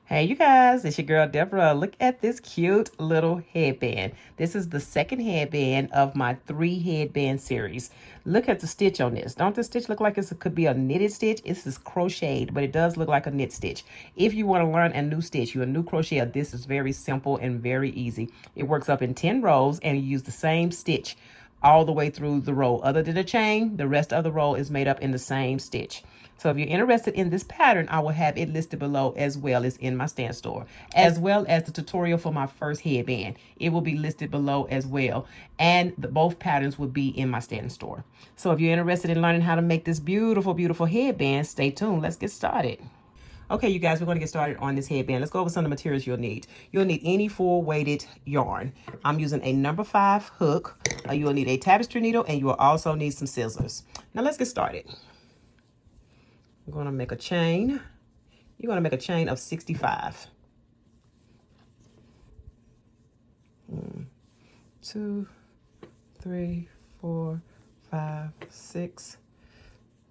Hey you guys, it's your girl Deborah. Look at this cute little headband. This is the second headband of my 3 headband series. Look at the stitch on this. Don't the stitch look like it could be a knitted stitch? This is crocheted, but it does look like a knit stitch. If you want to learn a new stitch, you're a new crocheter, this is very simple and very easy. It works up in 10 rows and you use the same stitch all the way through the row. Other than the chain, the rest of the row is made up in the same stitch. So if you're interested in this pattern, I will have it listed below as well as in my stand store, as well as the tutorial for my first headband. It will be listed below as well. And both patterns will be in my stand store. So if you're interested in learning how to make this beautiful, beautiful headband, stay tuned. Let's get started. Okay, you guys, we're going to get started on this headband. Let's go over some of the materials you'll need. You'll need any full weighted yarn. I'm using a number 5 hook. You will need a tapestry needle, and you will also need some scissors. Now let's get started. I'm going to make a chain. You're going to make a chain of 65. 1, 2, 3, 4, 5, 6,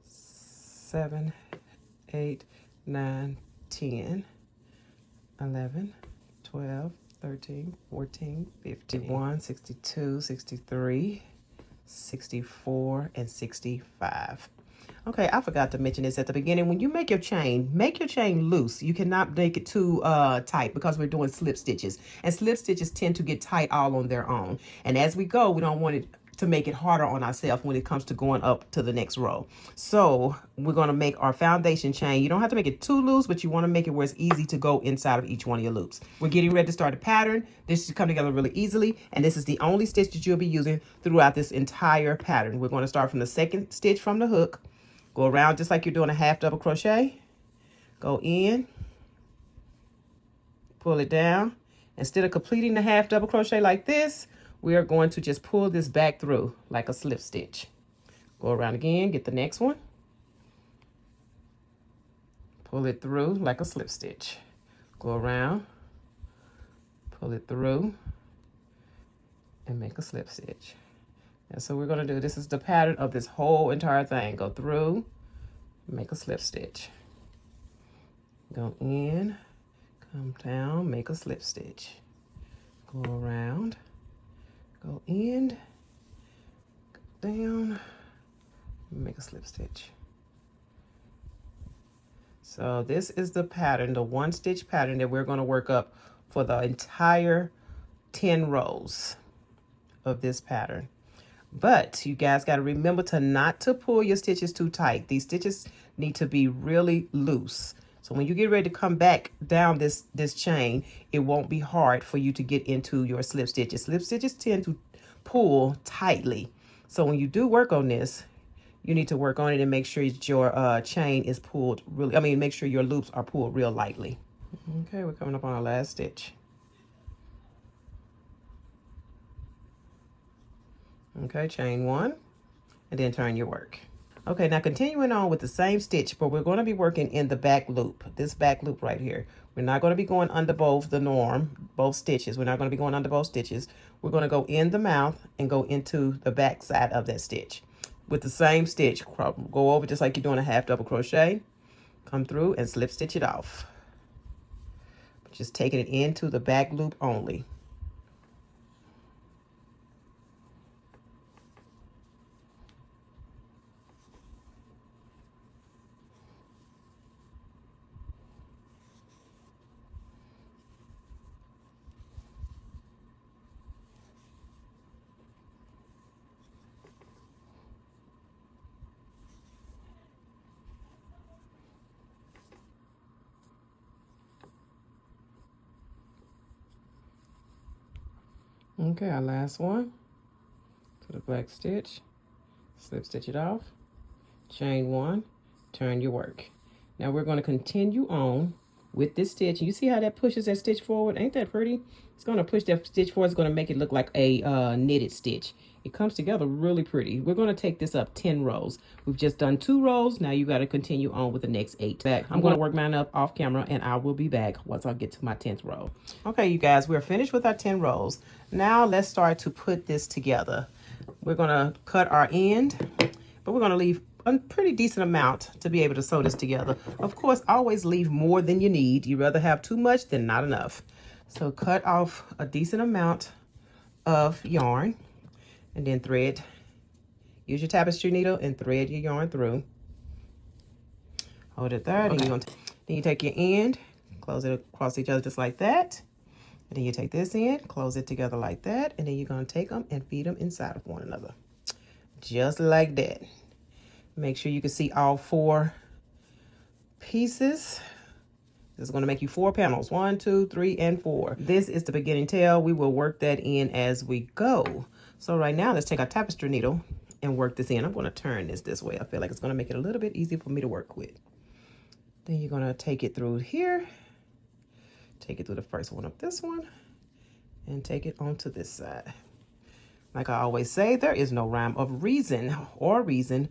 7, 8, 9, 10, 11, 12, 13, 14, 51, 62, 63, 64, and 65. Okay, I forgot to mention this at the beginning. When you make your chain loose. You cannot make it too tight because we're doing slip stitches. And slip stitches tend to get tight all on their own. And as we go, we don't want it to make it harder on ourselves when it comes to going up to the next row. So we're going to make our foundation chain. You don't have to make it too loose, but you want to make it where it's easy to go inside of each one of your loops. We're getting ready to start a pattern. This should come together really easily, and this is the only stitch that you'll be using throughout this entire pattern. We're going to start from the second stitch from the hook, go around just like you're doing a half double crochet, go in, pull it down. Instead of completing the half double crochet like this, we are going to just pull this back through like a slip stitch. Go around again, get the next one. Pull it through like a slip stitch. Go around, pull it through, and make a slip stitch. And so we're going to do, this is the pattern of this whole entire thing. Go through, make a slip stitch. Go in, come down, make a slip stitch. Go around. Go in, go down, make a slip stitch. So this is the pattern, the 1 stitch pattern that we're going to work up for the entire 10 rows of this pattern. But you guys got to remember not to pull your stitches too tight. These stitches need to be really loose. So when you get ready to come back down this chain, it won't be hard for you to get into your slip stitches. Slip stitches tend to pull tightly. So when you do work on this, you need to work on it and make sure your chain is pulled really, make sure your loops are pulled real lightly. Okay, we're coming up on our last stitch. Okay, chain 1, and then turn your work. Okay, now continuing on with the same stitch, but we're going to be working in the back loop, this back loop right here. We're not going to be going under both stitches. We're not going to be going under both stitches. We're going to go in the mouth and go into the back side of that stitch. With the same stitch, go over just like you're doing a half double crochet, come through and slip stitch it off. Just taking it into the back loop only. Okay, our last one, to the black stitch, slip stitch it off, chain 1, turn your work. Now we're going to continue on with this stitch. You see how that pushes that stitch forward? Ain't that pretty? It's going to push that stitch forward. It's going to make it look like a knitted stitch. It comes together really pretty. We're going to take this up 10 rows. We've just done 2 rows. Now you got to continue on with the next 8. I'm going to work mine up off camera, and I will be back once I get to my 10th row. Okay, you guys, we're finished with our 10 rows. Now let's start to put this together. We're going to cut our end, but we're going to leave a pretty decent amount to be able to sew this together. Of course, always leave more than you need. You'd rather have too much than not enough. So cut off a decent amount of yarn and then thread. Use your tapestry needle and thread your yarn through. Hold it there. Okay. Then you take your end, close it across each other just like that. And then you take this end, close it together like that. And then you're going to take them and feed them inside of one another. Just like that. Make sure you can see all 4 pieces. This is going to make you 4 panels. 1, 2, 3, and 4. This is the beginning tail. We will work that in as we go. So right now, let's take our tapestry needle and work this in. I'm going to turn this way. I feel like it's going to make it a little bit easier for me to work with. Then you're going to take it through here. Take it through the first one of this one. And take it onto this side. Like I always say, there is no rhyme of reason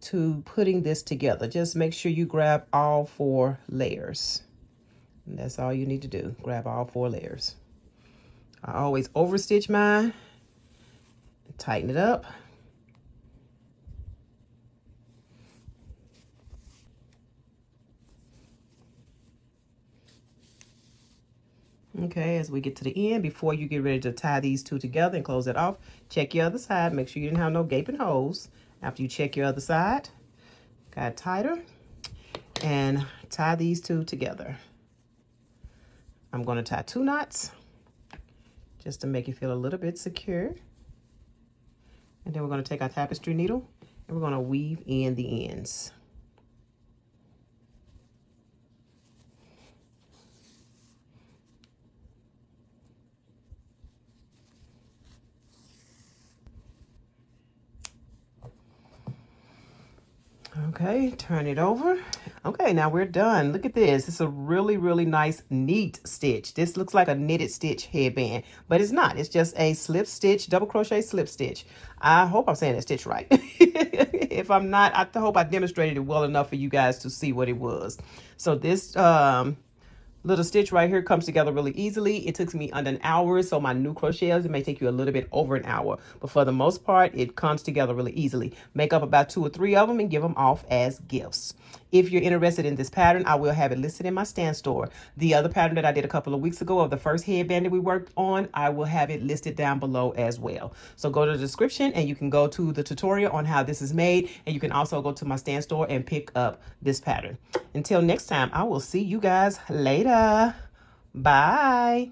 to putting this together. Just make sure you grab all 4 layers. And that's all you need to do. Grab all 4 layers. I always overstitch mine. Tighten it up. Okay, as we get to the end, before you get ready to tie these 2 together and close it off, check your other side. Make sure you didn't have no gaping holes. After you check your other side, got it tighter, and tie these 2 together. I'm going to tie 2 knots just to make it feel a little bit secure. And then we're going to take our tapestry needle and we're going to weave in the ends. Okay, turn it over. Okay, now we're done. Look at this. It's a really, really nice, neat stitch. This looks like a knitted stitch headband, but it's not. It's just a slip stitch, double crochet slip stitch. I hope I'm saying that stitch right. If I'm not, I hope I demonstrated it well enough for you guys to see what it was. So this little stitch right here comes together really easily. It took me under an hour, so my new crochets, it may take you a little bit over an hour. But for the most part, it comes together really easily. Make up about 2 or 3 of them and give them off as gifts. If you're interested in this pattern, I will have it listed in my stand store. The other pattern that I did a couple of weeks ago of the first headband that we worked on, I will have it listed down below as well. So go to the description and you can go to the tutorial on how this is made. And you can also go to my stand store and pick up this pattern. Until next time, I will see you guys later. Bye.